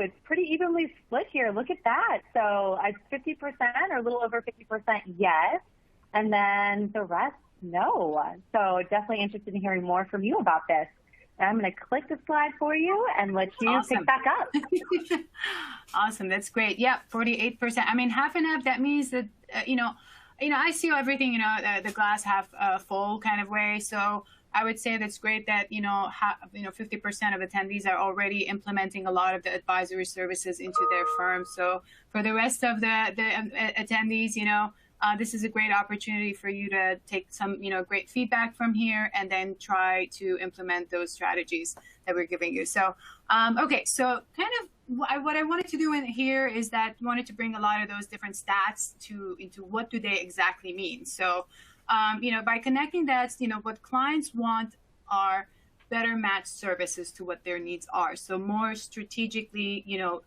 it's pretty evenly split here. Look at that. So it's 50% or a little over 50% yes, and then the rest no. So definitely interested in hearing more from you about this. And I'm going to click the slide for you and let you pick back up. Awesome. That's great. Yeah, 48%. I mean, half and half, that means that, I see everything, the glass half full kind of way. So I would say that's great that, 50% of attendees are already implementing a lot of the advisory services into their firm. So for the rest of the attendees, this is a great opportunity for you to take some, great feedback from here and then try to implement those strategies that we're giving you. So, okay, so kind of what I wanted to do in here is that I wanted to bring a lot of those different stats into what do they exactly mean. So, by connecting that, what clients want are better matched services to what their needs are. So more strategically,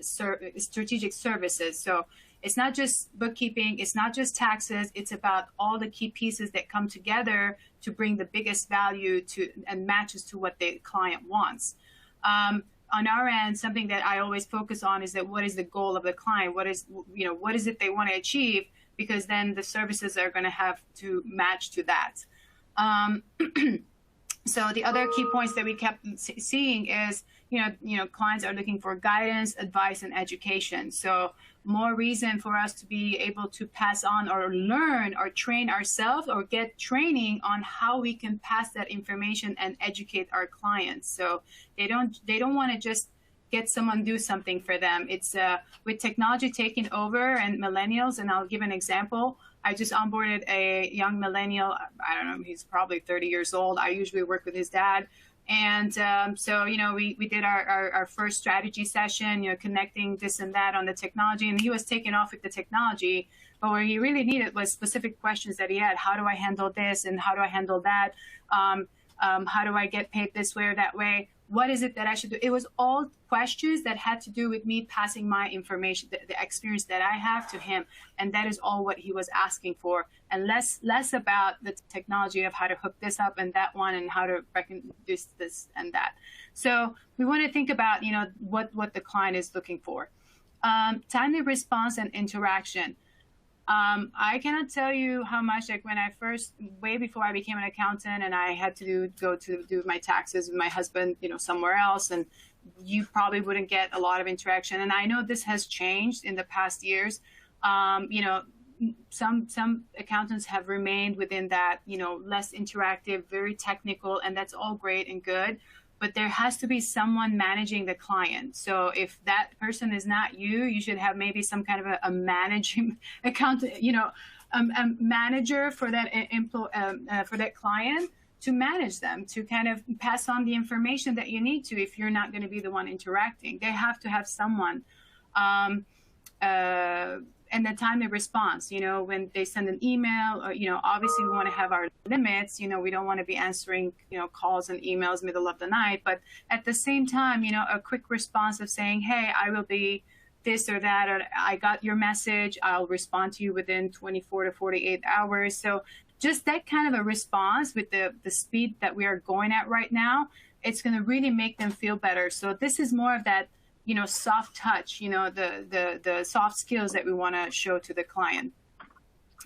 strategic services. So it's not just bookkeeping, it's not just taxes, it's about all the key pieces that come together to bring the biggest value to and matches to what the client wants. On our end, something that I always focus on is that what is the goal of the client? What is it they want to achieve? Because then the services are going to have to match to that. So the other key points that we kept seeing is, clients are looking for guidance, advice, and education. So more reason for us to be able to pass on or learn or train ourselves or get training on how we can pass that information and educate our clients. So they don't want to just get someone do something for them. It's with technology taking over and millennials, and I'll give an example. I just onboarded a young millennial. I don't know, he's probably 30 years old. I usually work with his dad. And so, we did our first strategy session, connecting this and that on the technology, and he was taking off with the technology. But where he really needed was specific questions that he had. How do I handle this? And how do I handle that? How do I get paid this way or that way? What is it that I should do? It was all questions that had to do with me passing my information, the experience that I have to him. And that is all what he was asking for. And less about the technology of how to hook this up and that one and how to reproduce this and that. So we want to think about, what the client is looking for. Timely response and interaction. I cannot tell you how much, like when I first, way before I became an accountant and I had to go to do my taxes with my husband, somewhere else, and you probably wouldn't get a lot of interaction. And I know this has changed in the past years. Some accountants have remained within that, less interactive, very technical, and that's all great and good. But there has to be someone managing the client. So if that person is not you, you should have maybe some kind of a managing account, a manager for that for that client to manage them, to kind of pass on the information that you need to if you're not going to be the one interacting. They have to have someone. And the timely response, when they send an email, or, obviously we want to have our limits, we don't want to be answering, calls and emails middle of the night. But at the same time, a quick response of saying, hey, I will be this or that, or I got your message, I'll respond to you within 24 to 48 hours. So just that kind of a response with the speed that we are going at right now, it's going to really make them feel better. So this is more of that, soft touch, the soft skills that we want to show to the client.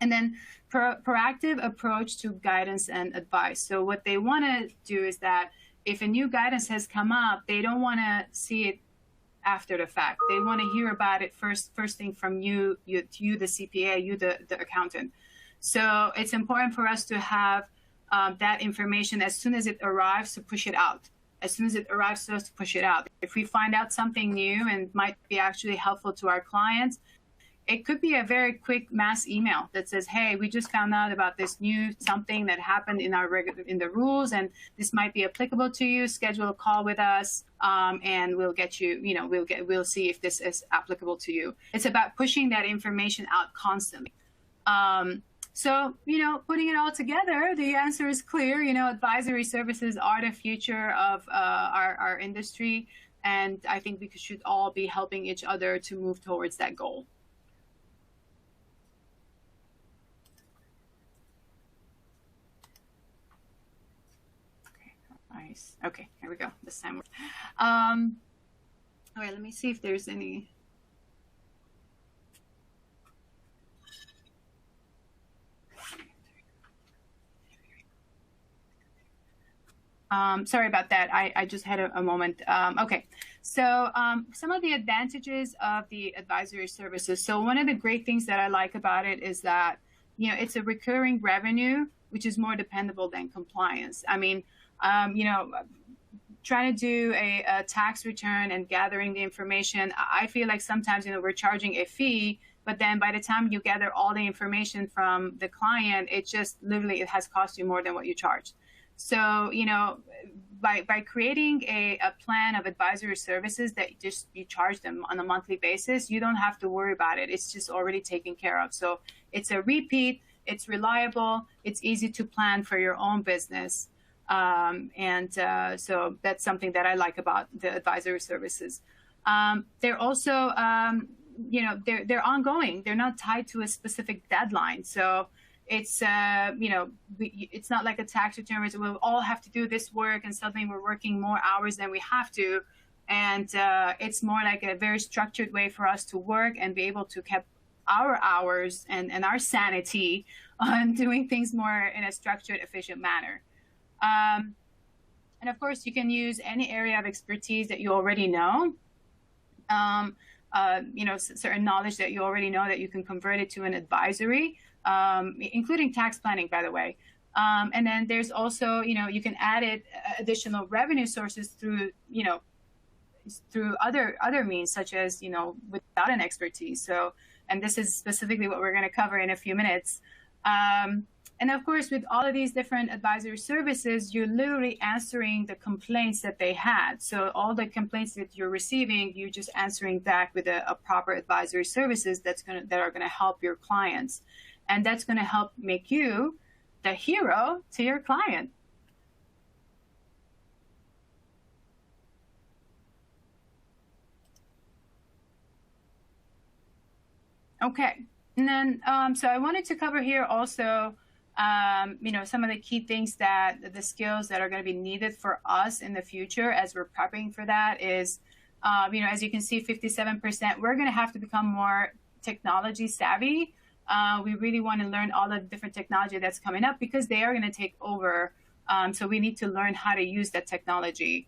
And then proactive approach to guidance and advice. So what they want to do is that if a new guidance has come up, they don't want to see it after the fact. They want to hear about it first thing from you, the CPA, you, the accountant. So it's important for us to have that information as soon as it arrives to push it out. As soon as it arrives to us, to push it out. If we find out something new and might be actually helpful to our clients, it could be a very quick mass email that says, hey, we just found out about this new something that happened in in the rules, and this might be applicable to you. Schedule a call with us, and we'll get you, we'll see if this is applicable to you. It's about pushing that information out constantly. So, putting it all together, the answer is clear. Advisory services are the future of our industry. And I think we should all be helping each other to move towards that goal. Okay, nice. Okay, here we go. This time. All right, let me see if there's any. Sorry about that. I just had a moment. Okay, so some of the advantages of the advisory services. So one of the great things that I like about it is that, you know, it's a recurring revenue, which is more dependable than compliance. I mean, you know, trying to do a tax return and gathering the information, I feel like sometimes, you know, we're charging a fee, but then by the time you gather all the information from the client, it just literally, it has cost you more than what you charged. So, you know, by creating a plan of advisory services that just you charge them on a monthly basis, you don't have to worry about it. It's just already taken care of. So it's a repeat, it's reliable, it's easy to plan for your own business. So that's something that I like about the advisory services. They're also, you know, they're ongoing. They're not tied to a specific deadline. So it's, you know, it's not like a tax return where we'll all have to do this work and suddenly we're working more hours than we have to. And it's more like a very structured way for us to work and be able to keep our hours and our sanity on doing things more in a structured, efficient manner. And of course, you can use any area of expertise that you already know. You know, certain knowledge that you already know that you can convert it to an advisory, including tax planning, by the way. And then there's also, you know, you can add it additional revenue sources through, you know, through other means, such as, you know, without an expertise. So, and this is specifically what we're going to cover in a few minutes. And of course, with all of these different advisory services, you're literally answering the complaints that they had. So all the complaints that you're receiving, you're just answering back with a proper advisory services that are going to help your clients. And that's going to help make you the hero to your client. Okay. And then, so I wanted to cover here also, you know, some of the key things that the skills that are going to be needed for us in the future as we're prepping for that is, you know, as you can see, 57%, we're going to have to become more technology savvy. We really want to learn all the different technology that's coming up because they are going to take over. So we need to learn how to use that technology.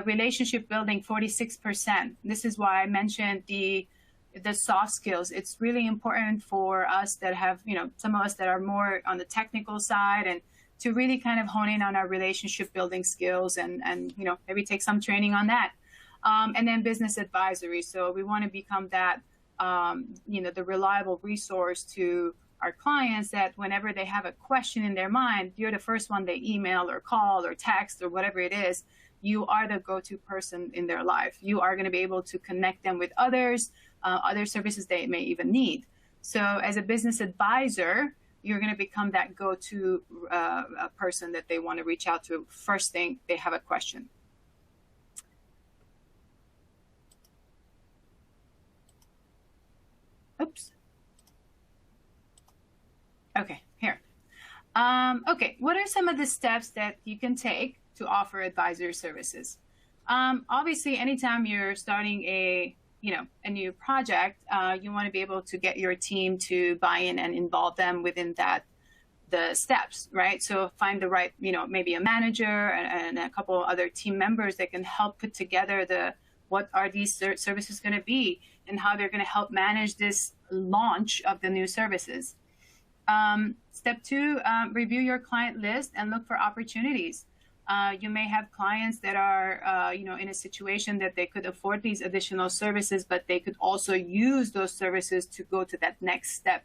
Relationship building, 46%. This is why I mentioned the soft skills. It's really important for us that have, you know, some of us that are more on the technical side, and to really kind of hone in on our relationship building skills and you know, maybe take some training on that. And then business advisory. So we want to become that, you know, the reliable resource to our clients that whenever they have a question in their mind, you're the first one they email or call or text or whatever it is. You are the go-to person in their life. You are going to be able to connect them with others, other services they may even need. So as a business advisor, you're going to become that go-to person that they want to reach out to first thing they have a question. Oops. Okay, here. Okay, what are some of the steps that you can take to offer advisory services? Obviously, anytime you're starting a new project, you want to be able to get your team to buy in and involve them within the steps, right? So find the right, you know, maybe a manager and a couple other team members that can help put together what are these services going to be and how they're going to help manage this launch of the new services. Step 2, review your client list and look for opportunities. You may have clients that are, you know, in a situation that they could afford these additional services, but they could also use those services to go to that next step.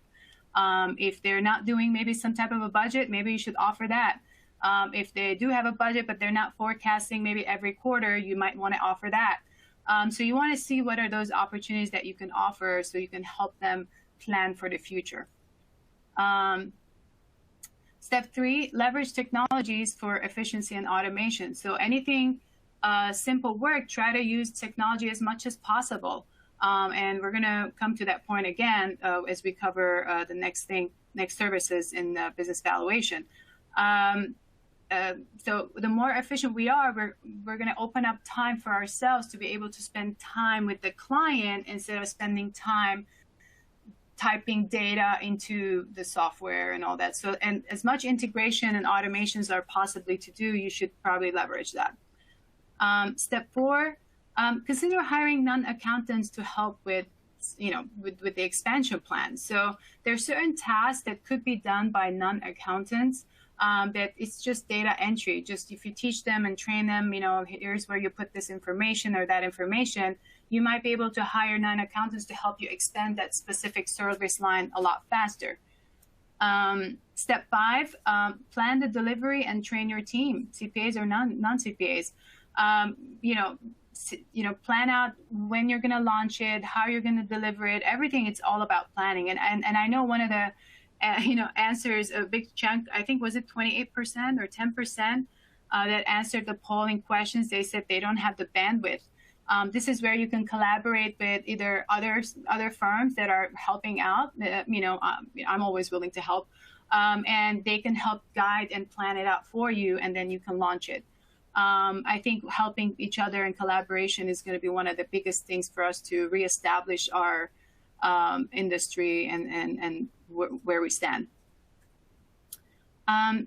If they're not doing maybe some type of a budget, maybe you should offer that. If they do have a budget, but they're not forecasting maybe every quarter, you might want to offer that. So you want to see what are those opportunities that you can offer so you can help them plan for the future. Step 3, leverage technologies for efficiency and automation. So anything simple work, try to use technology as much as possible. And we're going to come to that point again as we cover the next services in business valuation. so the more efficient we are, we're going to open up time for ourselves to be able to spend time with the client instead of spending time typing data into the software and all that. So, and as much integration and automations are possibly to do, you should probably leverage that. Step 4, consider hiring non-accountants to help with, with the expansion plan. So there are certain tasks that could be done by non-accountants that it's just data entry. Just if you teach them and train them, here's where you put this information or that information, you might be able to hire non-accountants to help you expand that specific service line a lot faster. Step 5, plan the delivery and train your team, CPAs or non-CPAs. Plan out when you're going to launch it, how you're going to deliver it, everything. It's all about planning. And I know one of the, answers, a big chunk, I think, was it 28% or 10% that answered the polling questions. They said they don't have the bandwidth. This is where you can collaborate with either other firms that are helping out. I'm always willing to help. And they can help guide and plan it out for you, and then you can launch it. I think helping each other in collaboration is going to be one of the biggest things for us to reestablish our industry and where we stand.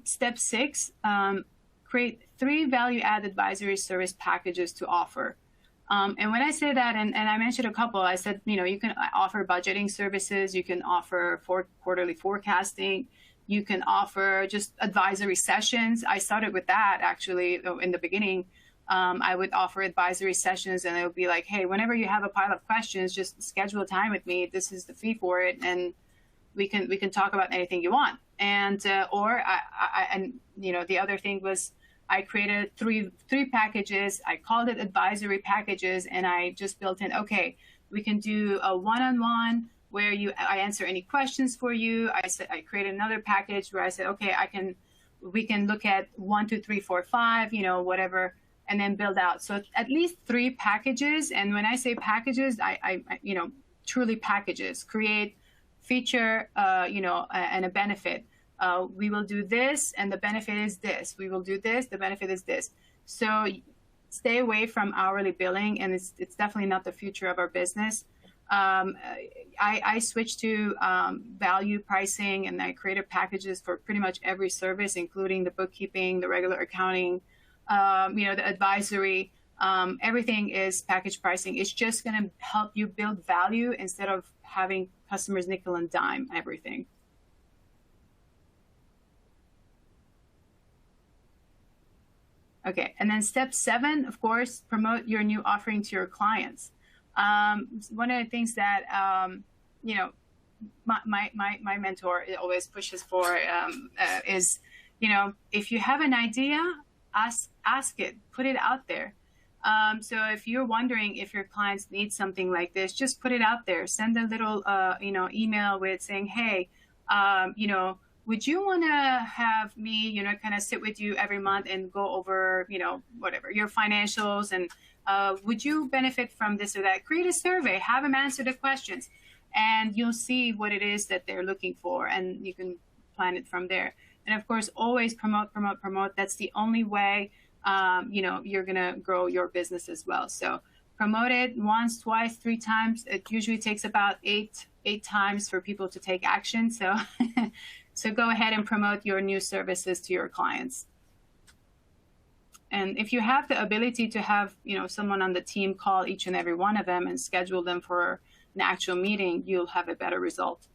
Step 6, create 3 value-add advisory service packages to offer. And when I say that, and I mentioned a couple, I said, you can offer budgeting services, you can offer quarterly forecasting, you can offer just advisory sessions. I started with that actually in the beginning. I would offer advisory sessions, and it would be like, hey, whenever you have a pile of questions, just schedule time with me. This is the fee for it, and we can talk about anything you want. And the other thing was, I created three packages. I called it advisory packages, and I just built in, okay, we can do a one-on-one where I answer any questions for you. I created another package where I said, okay, we can look at 1, 2, 3, 4, 5, whatever, and then build out. So at least 3 packages. And when I say packages, I truly packages, create feature, and a benefit. We will do this, and the benefit is this. We will do this, the benefit is this. So stay away from hourly billing, and it's definitely not the future of our business. I switched to value pricing, and I created packages for pretty much every service, including the bookkeeping, the regular accounting, the advisory. Everything is package pricing. It's just going to help you build value instead of having customers nickel and dime everything. Okay, and then step 7, of course, promote your new offering to your clients. One of the things that my mentor always pushes for is, if you have an idea, ask it, put it out there. So if you're wondering if your clients need something like this, just put it out there. Send a little email with saying, hey, would you want to have me, kind of sit with you every month and go over, whatever, your financials, and would you benefit from this or that? Create a survey, have them answer the questions, and you'll see what it is that they're looking for, and you can plan it from there. And of course, always promote, promote, promote. That's the only way, you're going to grow your business as well. So promote it once, twice, 3 times. It usually takes about 8 times for people to take action. So So go ahead and promote your new services to your clients. And if you have the ability to have, someone on the team call each and every one of them and schedule them for an actual meeting, you'll have a better result.